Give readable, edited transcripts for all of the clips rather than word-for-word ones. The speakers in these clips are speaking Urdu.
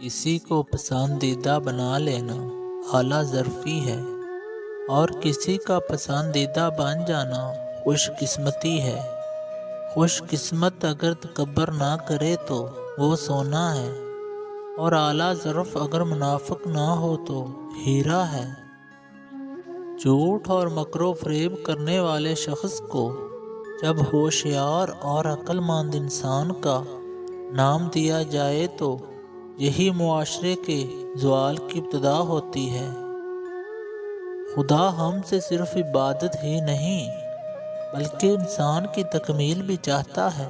کسی کو پسندیدہ بنا لینا اعلیٰ ظرفی ہے، اور کسی کا پسندیدہ بن جانا خوش قسمتی ہے۔ خوش قسمت اگر تکبر نہ کرے تو وہ سونا ہے، اور اعلیٰ ظرف اگر منافق نہ ہو تو ہیرا ہے۔ جھوٹ اور مکر و فریب کرنے والے شخص کو جب ہوشیار اور عقل مند انسان کا نام دیا جائے تو یہی معاشرے کے زوال کی ابتدا ہوتی ہے۔ خدا ہم سے صرف عبادت ہی نہیں بلکہ انسان کی تکمیل بھی چاہتا ہے۔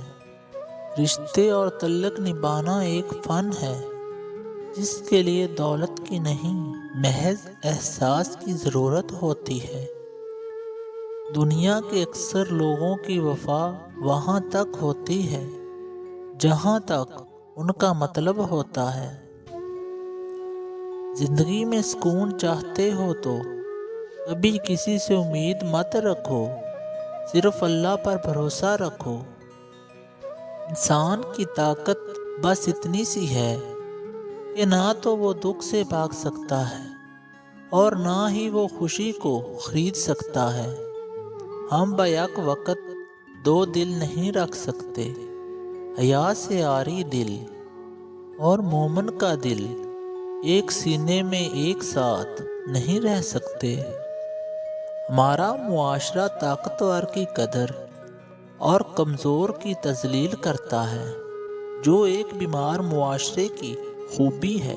رشتے اور تعلق نبھانا ایک فن ہے جس کے لیے دولت کی نہیں، محض احساس کی ضرورت ہوتی ہے۔ دنیا کے اکثر لوگوں کی وفا وہاں تک ہوتی ہے جہاں تک ان کا مطلب ہوتا ہے۔ زندگی میں سکون چاہتے ہو تو کبھی کسی سے امید مت رکھو، صرف اللہ پر بھروسہ رکھو۔ انسان کی طاقت بس اتنی سی ہے کہ نہ تو وہ دکھ سے بھاگ سکتا ہے اور نہ ہی وہ خوشی کو خرید سکتا ہے۔ ہم بیک وقت دو دل نہیں رکھ سکتے، حیا سے عاری دل اور مومن کا دل ایک سینے میں ایک ساتھ نہیں رہ سکتے۔ ہمارا معاشرہ طاقتور کی قدر اور کمزور کی تذلیل کرتا ہے، جو ایک بیمار معاشرے کی خوبی ہے۔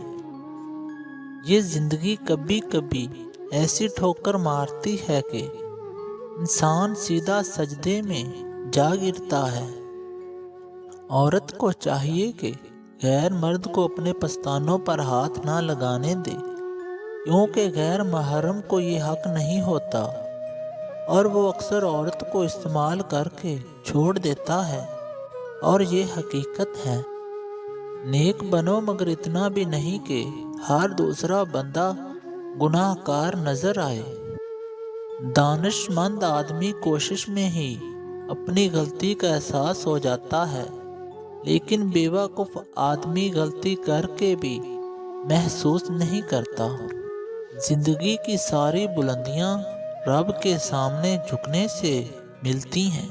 یہ زندگی کبھی کبھی ایسی ٹھوکر مارتی ہے کہ انسان سیدھا سجدے میں جا گرتا ہے۔ عورت کو چاہیے کہ غیر مرد کو اپنے پستانوں پر ہاتھ نہ لگانے دے، کیونکہ غیر محرم کو یہ حق نہیں ہوتا، اور وہ اکثر عورت کو استعمال کر کے چھوڑ دیتا ہے، اور یہ حقیقت ہے۔ نیک بنو مگر اتنا بھی نہیں کہ ہر دوسرا بندہ گناہ کار نظر آئے۔ دانش مند آدمی کوشش میں ہی اپنی غلطی کا احساس ہو جاتا ہے، لیکن بیوقوف آدمی غلطی کر کے بھی محسوس نہیں کرتا۔ زندگی کی ساری بلندیاں رب کے سامنے جھکنے سے ملتی ہیں۔